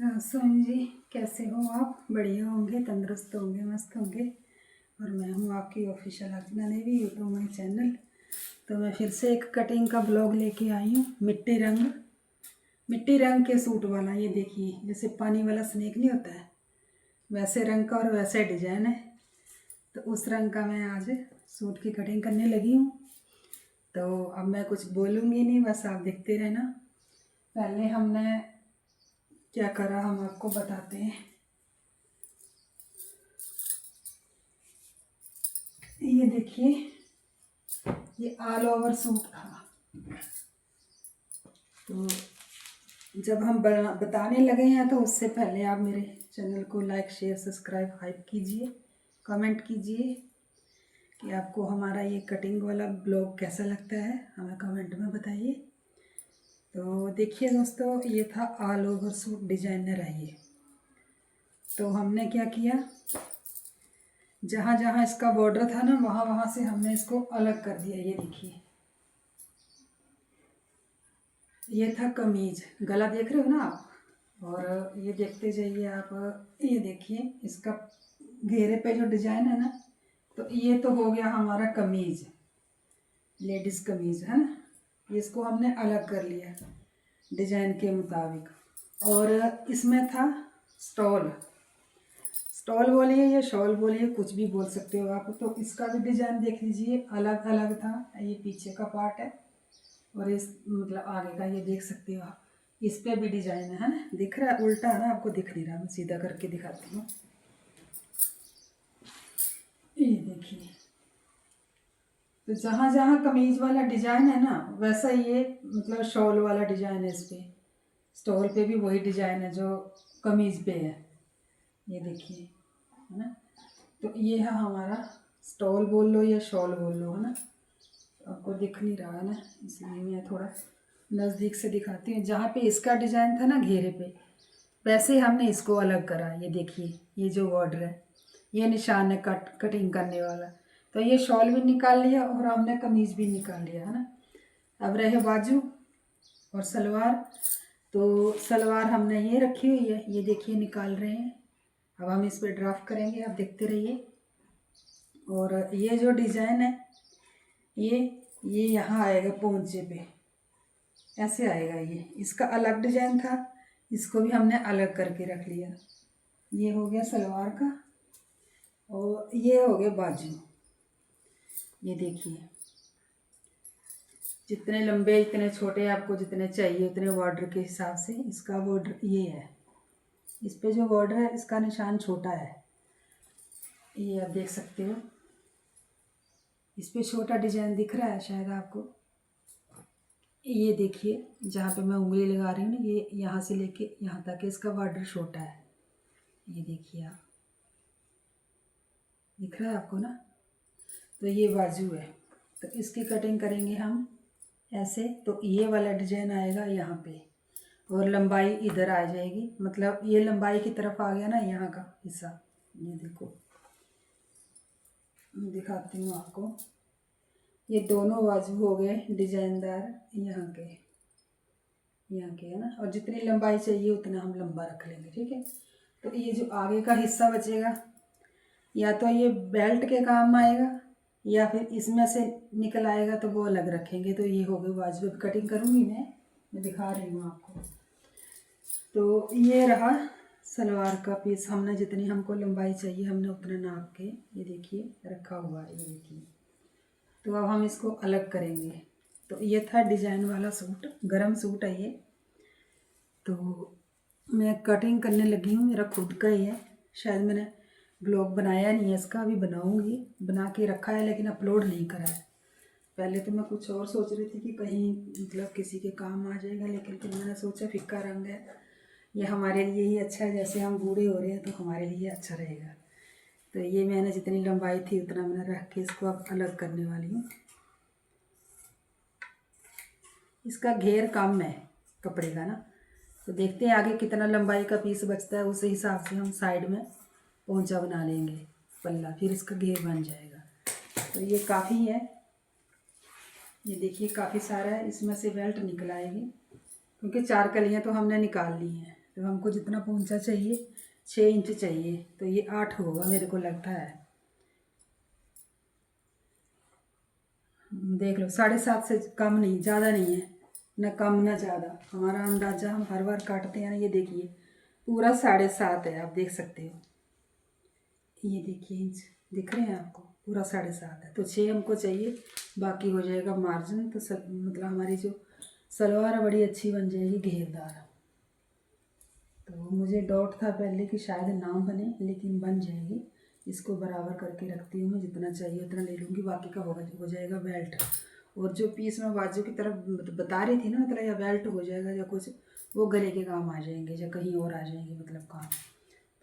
सोनी जी, कैसे हो आप? बढ़िया होंगे, तंदुरुस्त होंगे, मस्त होंगे। और मैं हूँ आपकी official Archana Devi, YouTube my channel. तो मैं फिर से एक कटिंग का ब्लॉग लेके आई हूँ। मिट्टी रंग के सूट वाला। ये देखिए, जैसे पानी वाला स्नेक नहीं होता है, वैसे रंग का और वैसे डिजाइन है। तो उस रंग का मैं आज सूट की कटिंग करने लगी हूँ। तो अब मैं कुछ बोलूँगी नहीं, बस आप देखते रहना। पहले हमने क्या करा हम आपको बताते हैं। ये देखिए, ये ऑल ओवर सूट था। तो जब हम बताने लगे हैं तो उससे पहले आप मेरे चैनल को लाइक शेयर सब्सक्राइब हाइप कीजिए, कमेंट कीजिए कि आपको हमारा ये कटिंग वाला ब्लॉग कैसा लगता है, हमें कमेंट में बताइए। तो देखिए दोस्तों, ये था ऑल ओवर सूट डिजाइनर है ये। तो हमने क्या किया, जहाँ जहाँ इसका बॉर्डर था ना, वहाँ वहाँ से हमने इसको अलग कर दिया। ये देखिए, ये था कमीज, गला देख रहे हो ना आप, और ये देखते जाइए आप। ये देखिए, इसका घेरे पे जो डिजाइन है ना, तो ये तो हो गया हमारा कमीज, लेडीज कमीज है ना। इसको हमने अलग कर लिया डिजाइन के मुताबिक। और इसमें था स्टॉल, स्टॉल बोलिए या शॉल बोलिए, कुछ भी बोल सकते हो आप। तो इसका भी डिजाइन देख लीजिए, अलग अलग था। ये पीछे का पार्ट है और इस मतलब आगे का, ये देख सकते हो आप। इस पे भी डिजाइन है ना, दिख रहा है? उल्टा है ना, आपको दिख नहीं रहा, मैं सीधा करके दिखाती हूँ। ये देखिए, तो जहाँ जहाँ कमीज वाला डिजाइन है ना, वैसा ये मतलब शॉल वाला डिजाइन है। इस पे स्टॉल पे भी वही डिजाइन है जो कमीज पे है। ये देखिए, है ना। तो ये है हमारा स्टॉल बोल लो या शॉल बोल लो, है ना। आपको दिख नहीं रहा है ना, इसलिए मैं थोड़ा नज़दीक से दिखाती हूँ। जहाँ पे इसका डिजाइन था ना घेरे पे, वैसे हमने इसको अलग करा। ये देखिए, ये जो बॉर्डर है, ये निशान है कटिंग करने वाला। तो ये शॉल भी निकाल लिया और हमने कमीज भी निकाल लिया, है ना। अब रहे बाजू और सलवार। तो सलवार हमने ये रखी हुई है, ये देखिए निकाल रहे हैं। अब हम इस पर ड्राफ्ट करेंगे, आप देखते रहिए। और ये जो डिज़ाइन है, ये यहाँ आएगा पोंचे पे, ऐसे आएगा। ये इसका अलग डिजाइन था, इसको भी हमने अलग करके रख लिया। ये हो गया सलवार का और ये हो गया बाजू। ये देखिए, जितने लंबे जितने छोटे आपको जितने चाहिए उतने बॉर्डर के हिसाब से इसका बॉर्डर ये है। इस पे जो बॉर्डर है इसका निशान छोटा है, ये आप देख सकते हो। इस पे छोटा डिजाइन दिख रहा है शायद आपको। ये देखिए, जहाँ पे मैं उंगली लगा रही हूँ ना, ये यहाँ से लेके यहाँ तक इसका बॉर्डर छोटा है। ये देखिए आप, दिख रहा है आपको ना। तो ये बाजू है, तो इसकी कटिंग करेंगे हम ऐसे। तो ये वाला डिजाइन आएगा यहाँ पे और लंबाई इधर आ जाएगी, मतलब ये लंबाई की तरफ आ गया ना यहाँ का हिस्सा। ये देखो, दिखाती हूँ आपको। ये दोनों बाजू हो गए डिजाइनदार यहाँ के, है ना। और जितनी लंबाई चाहिए उतना हम लंबा रख लेंगे, ठीक है। तो ये जो आगे का हिस्सा बचेगा, या तो ये बेल्ट के काम आएगा या फिर इसमें से निकल आएगा, तो वो अलग रखेंगे। तो ये हो गई बाजू। अब कटिंग करूँगी मैं दिखा रही हूँ आपको। तो ये रहा सलवार का पीस, हमने जितनी हमको लंबाई चाहिए हमने उतना नाप के ये देखिए रखा हुआ है। ये देखिए, तो अब हम इसको अलग करेंगे। तो ये था डिजाइन वाला सूट, गरम सूट है ये। तो मैं कटिंग करने लगी हूँ, मेरा खुद का ही है। शायद मैंने ब्लॉग बनाया नहीं है इसका, अभी बनाऊँगी। बना के रखा है लेकिन अपलोड नहीं करा है। पहले तो मैं कुछ और सोच रही थी कि कहीं मतलब किसी के काम आ जाएगा, लेकिन फिर मैंने सोचा फिक्का रंग है, ये हमारे लिए ही अच्छा है। जैसे हम बूढ़े हो रहे हैं तो हमारे लिए अच्छा रहेगा। तो ये मैंने जितनी लंबाई थी उतना मैंने रख के इसको अब अलग करने वाली हूँ। इसका घेर कम है कपड़े का ना, तो देखते हैं आगे कितना लंबाई का पीस बचता है, उस हिसाब से हम साइड में पोंचा बना लेंगे, पल्ला, फिर इसका घेर बन जाएगा। तो ये काफ़ी है, ये देखिए काफ़ी सारा है। इसमें से बेल्ट निकल आएगी क्योंकि 4 कलियाँ तो हमने निकाल ली हैं, तो हमको जितना पोंचा चाहिए 6 इंच चाहिए, तो ये 8 होगा मेरे को लगता है। देख लो 7.5 से कम नहीं, ज़्यादा नहीं है, ना कम ना ज़्यादा। हमारा अंदाज़ा हम हर बार काटते हैं ना, ये देखिए पूरा 7.5 है, आप देख सकते हो। ये देखिए इंच दिख रहे हैं आपको, पूरा 7.5 है। तो 6 हमको चाहिए, बाकी हो जाएगा मार्जिन। तो मतलब हमारी जो सलवार है बड़ी अच्छी बन जाएगी, घेरदार। तो मुझे डाउट था पहले कि शायद ना बने, लेकिन बन जाएगी। इसको बराबर करके रखती हूँ मैं, जितना चाहिए उतना ले लूँगी, बाकी का हो जाएगा बेल्ट। और जो पीस मैं बाजू की तरफ बता रही थी ना, मतलब या बेल्ट हो जाएगा या कुछ, वो गले के काम आ जाएंगे या कहीं और आ जाएंगे, मतलब काम।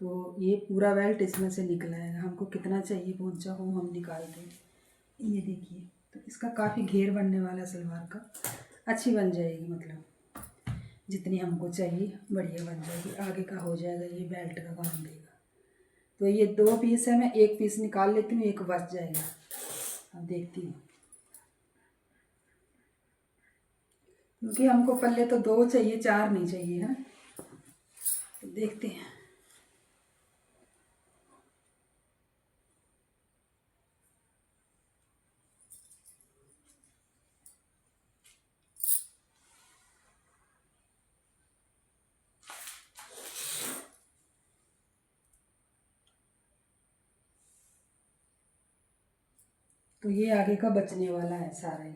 तो ये पूरा बेल्ट इसमें से निकल आएगा। हमको कितना चाहिए पोंचा वो हम निकालते हैं। ये देखिए, तो इसका काफ़ी घेर बनने वाला है सलवार का, अच्छी बन जाएगी, मतलब जितनी हमको चाहिए बढ़िया बन जाएगी। आगे का हो जाएगा, ये बेल्ट का काम देगा। तो ये 2 पीस है, मैं 1 पीस निकाल लेती हूँ, एक बच जाएगा। अब देखती हूँ, क्योंकि हमको पल्ले तो 2 चाहिए, 4 नहीं चाहिए है। तो देखते हैं। तो ये आगे का बचने वाला है सारा ही।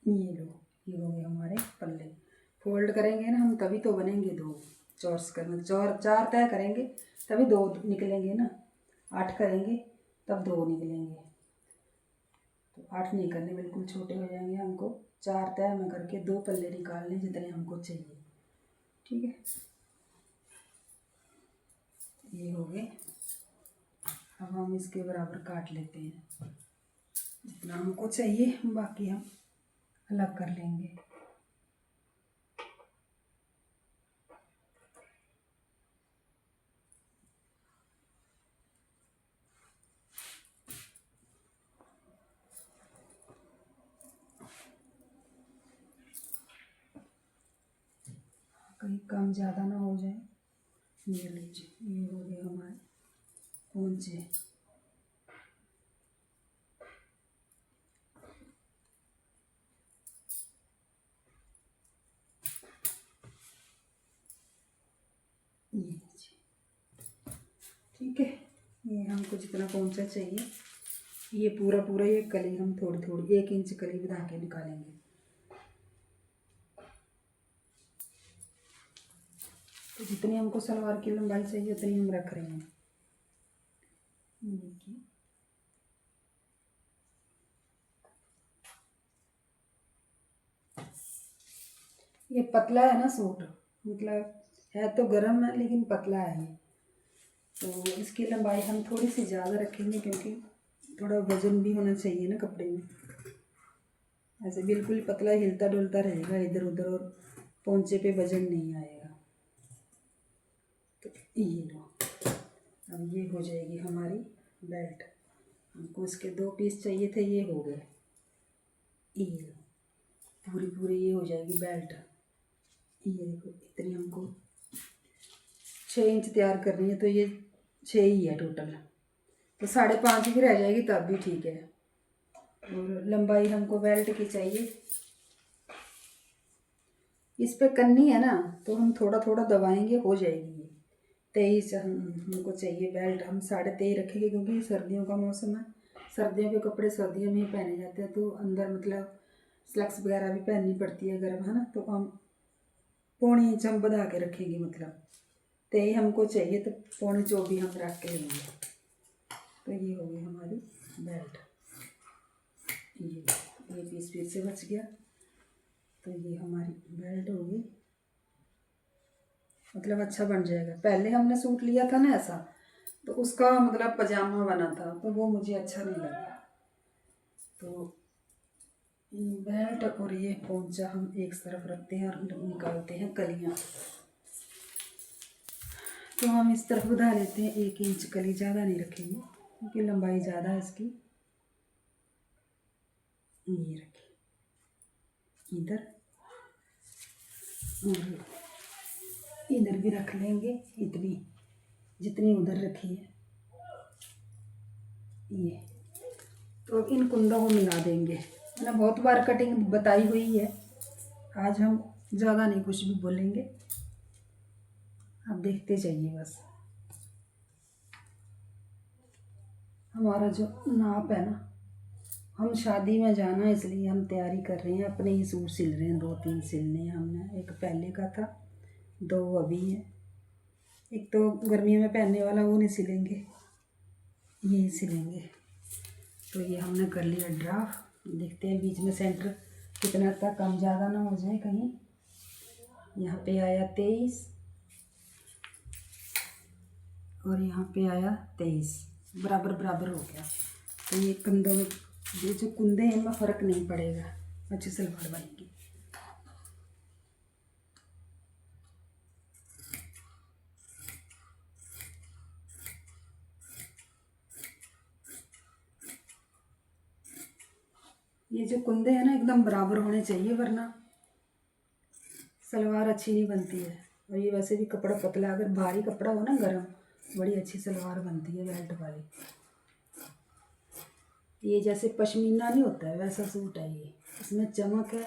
ये लो, ये हो गए हमारे पल्ले। फोल्ड करेंगे ना हम तभी तो बनेंगे 2 चौरस करना, 4 तय करेंगे तभी 2 निकलेंगे ना। 8 करेंगे तब 2 निकलेंगे। तो 8 नहीं करने, बिल्कुल छोटे हो जाएंगे। हमको 4 तय में करके 2 पल्ले निकालने जितने हमको चाहिए, ठीक है। ये हो गए। अब हम इसके बराबर काट लेते हैं, जितना हमको चाहिए, बाकी हम अलग कर लेंगे। कहीं कम ज़्यादा ना हो जाए। ये लीजिए, ये हो गए हमारे पोंचे। ये लीजिए, ठीक है। ये हमको जितना पोंचा चाहिए, ये पूरा पूरा ये कली हम थोड़ी थोड़ी 1 इंच कली बना के निकालेंगे। तो जितनी हमको सलवार की लंबाई चाहिए उतनी हम रख रहे हैं। देखिए, ये पतला है ना सूट, मतलब है तो गर्म है लेकिन पतला है ये। तो इसकी लंबाई हम थोड़ी सी ज़्यादा रखेंगे, क्योंकि थोड़ा वजन भी होना चाहिए ना कपड़े में। ऐसे बिल्कुल पतला हिलता डुलता रहेगा इधर उधर, और पोंचे पे वजन नहीं आएगा। तो ये लो, अब ये हो जाएगी हमारी बेल्ट। हमको इसके 2 पीस चाहिए थे, ये हो गए। ये लो, पूरी पूरी ये हो जाएगी बेल्ट। ये देखो, इतनी हमको 6 इंच तैयार करनी है, तो ये 6 ही है टोटल। तो 5.5 की रह जाएगी तब भी ठीक है। और लंबाई हमको बेल्ट की चाहिए, इस पे करनी है ना, तो हम थोड़ा थोड़ा दबाएंगे, हो जाएगी ये 23। हमको चाहिए बेल्ट, हम 23.5 रखेंगे, क्योंकि सर्दियों का मौसम है। सर्दियों के कपड़े सर्दियों में ही पहने जाते हैं, तो अंदर मतलब स्लैक्स वगैरह भी पहननी पड़ती है गर्म, है ना। तो हम 0.25 हम बढ़ा के रखेंगे, मतलब 23 हमको चाहिए, तो 24.25 हम रख के लेंगे। तो ये हो गई हमारी बेल्ट। ये पीस फिर से बच गया। तो ये हमारी बेल्ट हो गई, मतलब अच्छा बन जाएगा। पहले हमने सूट लिया था ना ऐसा, तो उसका मतलब पजामा बना था, तो वो मुझे अच्छा नहीं लगा। तो बेल्ट और ये पोंचा हम एक तरफ रखते हैं और निकालते हैं कलियाँ। तो हम इस तरफ बढ़ा लेते हैं, 1 इंच कली, ज़्यादा नहीं रखेंगे क्योंकि लंबाई ज़्यादा है इसकी। ये रखें इधर, और इधर भी रख लेंगे इतनी जितनी उधर रखी है ये। तो अब इन कुंदों को मिला देंगे। मैंने बहुत बार कटिंग बताई हुई है, आज हम ज़्यादा नहीं कुछ भी बोलेंगे, आप देखते जाइए बस। हमारा जो नाप है ना, हम शादी में जाना इसलिए हम तैयारी कर रहे हैं, अपने ही सूट सिल रहे हैं, 2-3 सिलने हैं हमने। एक पहले का था, 2 अभी है। एक तो गर्मियों में पहनने वाला वो नहीं सिलेंगे, यही सिलेंगे। तो ये हमने कर लिया ड्राफ्ट। देखते हैं बीच में सेंटर कितना था, कम ज़्यादा ना हो जाए कहीं। यहाँ पे आया 23 और यहाँ पे आया 23, बराबर बराबर हो गया। तो ये कंधों में ये जो कुंदे हैं इनमें फ़र्क नहीं पड़ेगा, अच्छी सलवार बनेगी। ये जो कुंदे हैं ना एकदम बराबर होने चाहिए, वरना सलवार अच्छी नहीं बनती है। और ये वैसे भी कपड़ा पतला, अगर भारी कपड़ा हो ना गरम, बड़ी अच्छी सलवार बनती है बेल्ट वाली। ये जैसे पश्मीना नहीं होता है वैसा सूट है ये, इसमें चमक है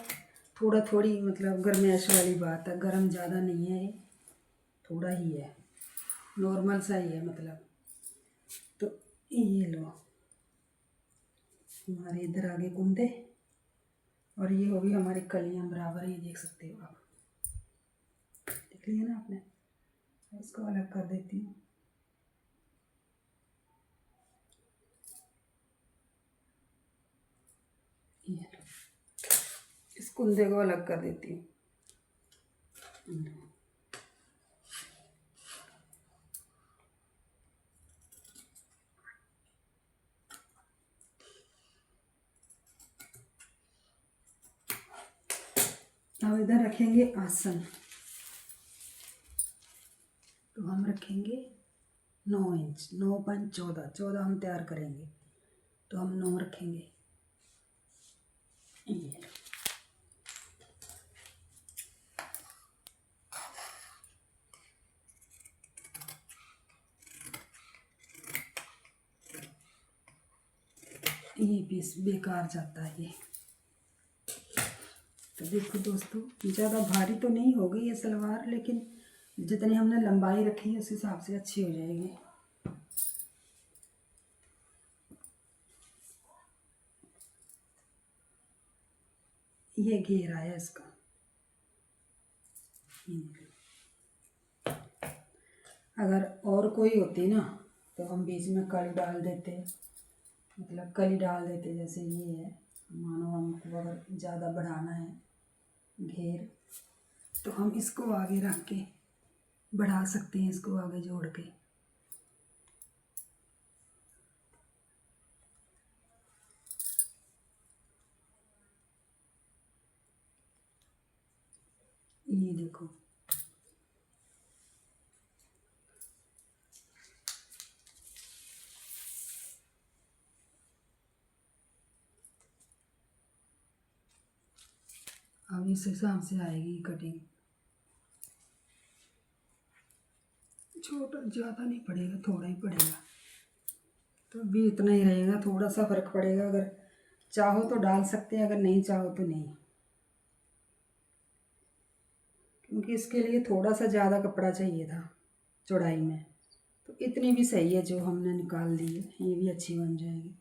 थोड़ा थोड़ी, मतलब गर्मैश वाली बात है, गरम ज़्यादा नहीं है ये, थोड़ा ही है, नॉर्मल सा ही है मतलब। तो ये लो हमारे इधर आगे कुंदे, और ये होगी हमारी कलियां बराबर, ये देख सकते हो आप, देख लिया ना आपने। इसको अलग कर देती हूँ। ये लो, इस कुंदे को अलग कर देती हूँ। अब इधर रखेंगे आसन। तो हम रखेंगे 9 इंच, 9 पंच 14, 14 हम तैयार करेंगे, तो हम 9 रखेंगे। ये पीस बेकार जाता है ये। तो देखो दोस्तों, ज़्यादा भारी तो नहीं हो गई ये सलवार, लेकिन जितनी हमने लंबाई रखी है उस हिसाब से अच्छी हो जाएगी। ये घेरा है इसका। अगर और कोई होती ना तो हम बीच में कली डाल देते, मतलब कली डाल देते, जैसे ये है, मानो हमको अगर ज़्यादा बढ़ाना है घेर, तो हम इसको आगे रख के बढ़ा सकते हैं, इसको आगे जोड़ के। ये देखो, अब इस हिसाब से आएगी कटिंग। छोटा ज़्यादा नहीं पड़ेगा, थोड़ा ही पड़ेगा, तो भी इतना ही रहेगा, थोड़ा सा फ़र्क पड़ेगा। अगर चाहो तो डाल सकते हैं, अगर नहीं चाहो तो नहीं, क्योंकि इसके लिए थोड़ा सा ज़्यादा कपड़ा चाहिए था चौड़ाई में। तो इतनी भी सही है जो हमने निकाल दी है, ये भी अच्छी बन जाएगी।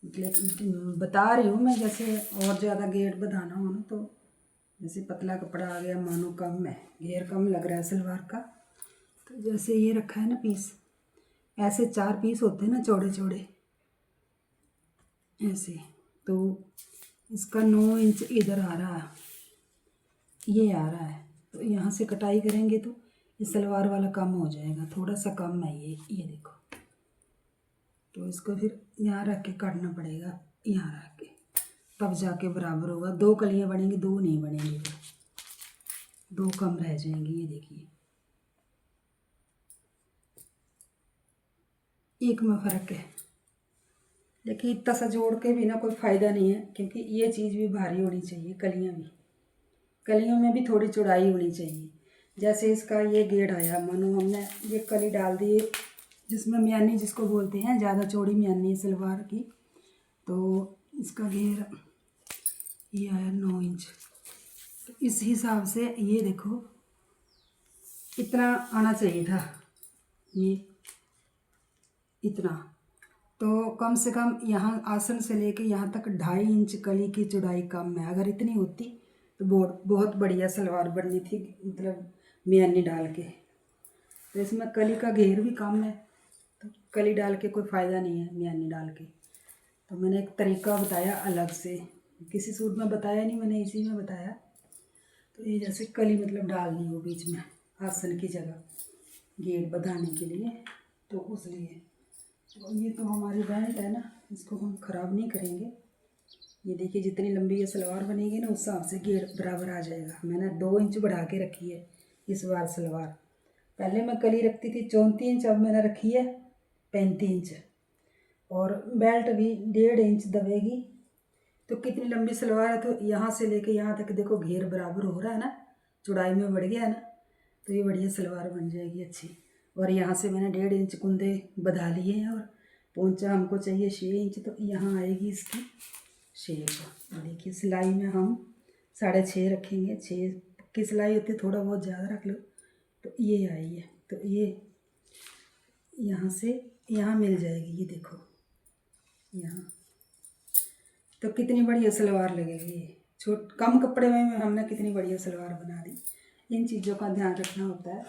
मतलब बता रही हूँ मैं, जैसे और ज़्यादा घेर बढ़ाना हो ना, तो जैसे पतला कपड़ा आ गया, मानो कम है, घेर कम लग रहा है सलवार का, तो जैसे ये रखा है ना पीस, ऐसे 4 पीस होते हैं ना चौड़े चौड़े ऐसे, तो इसका 9 इंच इधर आ रहा है, ये आ रहा है, तो यहाँ से कटाई करेंगे तो ये सलवार वाला कम हो जाएगा, थोड़ा सा कम है ये देखो। तो इसको फिर यहाँ रख के काटना पड़ेगा, यहाँ रख के, तब जाके बराबर होगा। 2 कलियाँ बनेंगी, 2 नहीं बनेंगी, 2 कम रह जाएंगी, ये देखिए। एक में फ़र्क है। लेकिन इतना सा जोड़ के भी ना कोई फ़ायदा नहीं है, क्योंकि ये चीज़ भी भारी होनी चाहिए, कलियाँ भी, कलियों में भी थोड़ी चौड़ाई होनी चाहिए। जैसे इसका ये गेड़ आया, मानो हमने ये कली डाल दी जिसमें म्यानी जिसको बोलते हैं, ज़्यादा चौड़ी म्यानी सलवार की, तो इसका घेर ये आया 9 इंच। तो इस हिसाब से ये देखो इतना आना चाहिए था, ये इतना। तो कम से कम यहाँ आसन से लेके यहाँ तक 2.5 इंच कली की चौड़ाई कम है। अगर इतनी होती तो बहुत बहुत बढ़िया सलवार बननी थी, मतलब म्यानी डाल के। तो इसमें कली का घेर भी कम है, तो कली डाल के कोई फ़ायदा नहीं है म्यानी डाल के। तो मैंने एक तरीका बताया अलग से, किसी सूट में बताया नहीं, मैंने इसी में बताया। तो ये जैसे कली मतलब डालनी हो बीच में आसन की जगह घेर बढ़ाने के लिए, तो उस लिए। तो ये तो हमारी बेल्ट है ना, इसको हम ख़राब नहीं करेंगे। ये देखिए जितनी लंबी ये सलवार बनेगी ना, उस हिसाब से घेर बराबर आ जाएगा। मैंने 2 इंच बढ़ा के रखी है इस बार सलवार। पहले मैं कली रखती थी 34 इंच, अब मैंने रखी है 35 इंच। और बेल्ट भी 1.5 इंच दबेगी। तो कितनी लंबी सलवार है, तो यहाँ से लेके यहाँ तक देखो घेर बराबर हो रहा है ना, चौड़ाई में बढ़ गया है ना, तो ये बढ़िया सलवार बन जाएगी अच्छी। और यहाँ से मैंने 1.5 इंच कुंदे बढ़ा लिए हैं, और पोंचा हमको चाहिए 6 इंच, तो यहाँ आएगी इसकी शेप। देखिए सिलाई में हम 6.5 रखेंगे, 6 की सिलाई होती है, थोड़ा बहुत ज़्यादा रख लो। तो ये आई है, तो ये यहाँ से यहाँ मिल जाएगी, ये देखो यहाँ। तो कितनी बढ़िया सलवार लगेगी ये, कम कपड़े में हमने कितनी बढ़िया सलवार बना दी। इन चीज़ों का ध्यान रखना होता है।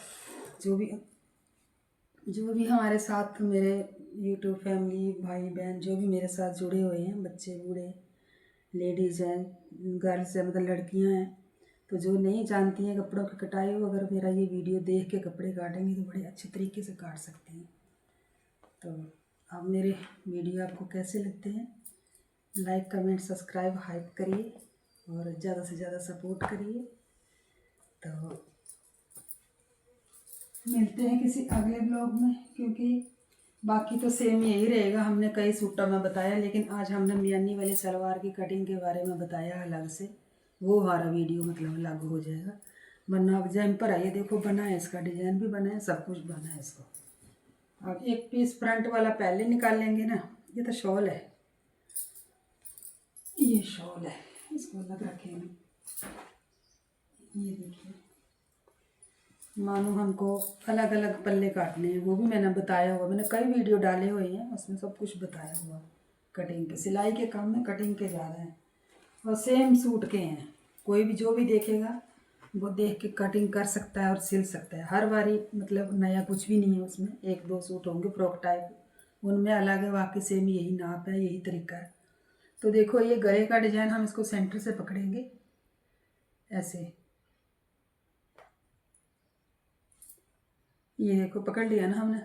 जो भी हमारे साथ मेरे यूट्यूब फैमिली भाई बहन जो भी मेरे साथ जुड़े हुए हैं, बच्चे बूढ़े, लेडीज़ हैं, गर्ल्स हैं, मतलब लड़कियां हैं, तो जो नहीं जानती हैं कपड़ों की कटाई, वो अगर मेरा ये वीडियो देख के कपड़े काटेंगी तो बड़े अच्छे तरीके से काट सकती हैं। तो अब मेरे वीडियो आपको कैसे लगते हैं, लाइक कमेंट सब्सक्राइब हाइप करिए और ज़्यादा से ज़्यादा सपोर्ट करिए। तो मिलते हैं किसी अगले ब्लॉग में, क्योंकि बाकी तो सेम यही रहेगा। हमने कई सूटों में बताया, लेकिन आज हमने म्यानी वाली सलवार की कटिंग के बारे में बताया अलग से, वो हमारा वीडियो मतलब अलग हो जाएगा। वरना अब जैम्पर आइए देखो बना है, इसका डिजाइन भी बना है, सब कुछ बना है इसको। अब एक पीस फ्रंट वाला पहले निकाल लेंगे ना। ये तो शॉल है, ये शॉल है, इसको अलग रखेंगे। ये देखिए, मानो हमको अलग अलग पल्ले काटने हैं, वो भी मैंने बताया हुआ, मैंने कई वीडियो डाले हुए हैं, उसमें सब कुछ बताया हुआ। कटिंग के, सिलाई के काम में कटिंग के ज़्यादा हैं, और सेम सूट के हैं। कोई भी जो भी देखेगा वो देख के कटिंग कर सकता है और सिल सकता है। हर बारी मतलब नया कुछ भी नहीं है उसमें, 1-2 सूट होंगे फ्रॉक टाइप, उनमें अलग है, बाकी सेम यही नाप है, यही तरीका है। तो देखो ये गले का डिज़ाइन हम इसको सेंटर से पकड़ेंगे ऐसे, ये देखो पकड़ लिया ना हमने,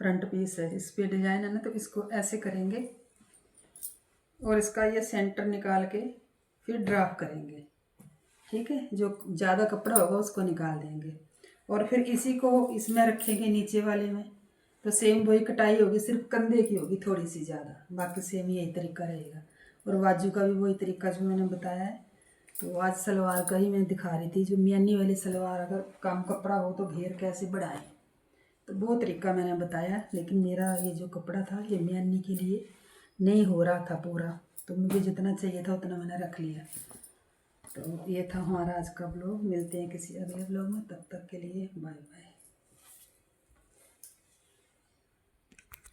फ्रंट पीस है, इस पे डिजाइन है ना, तो इसको ऐसे करेंगे और इसका ये सेंटर निकाल के फिर ड्राप करेंगे। ठीक है, जो ज़्यादा कपड़ा होगा उसको निकाल देंगे, और फिर इसी को इसमें रखेंगे नीचे वाले में। तो सेम वही कटाई होगी, सिर्फ कंधे की होगी थोड़ी सी ज़्यादा, बाकी सेम यही तरीका रहेगा। और बाजू का भी वही तरीका जो मैंने बताया है। तो आज सलवार का ही मैं दिखा रही थी, जो म्यानी वाली सलवार अगर कम कपड़ा हो तो घेर कैसे बढ़ाएं, तो वो तरीका मैंने बताया। लेकिन मेरा ये जो कपड़ा था ये म्यानी के लिए नहीं हो रहा था पूरा, तो मुझे जितना चाहिए था उतना मैंने रख लिया। तो ये था हमारा आज का ब्लॉग। मिलते हैं किसी अगले ब्लॉग में, तब तक के लिए बाय बाय।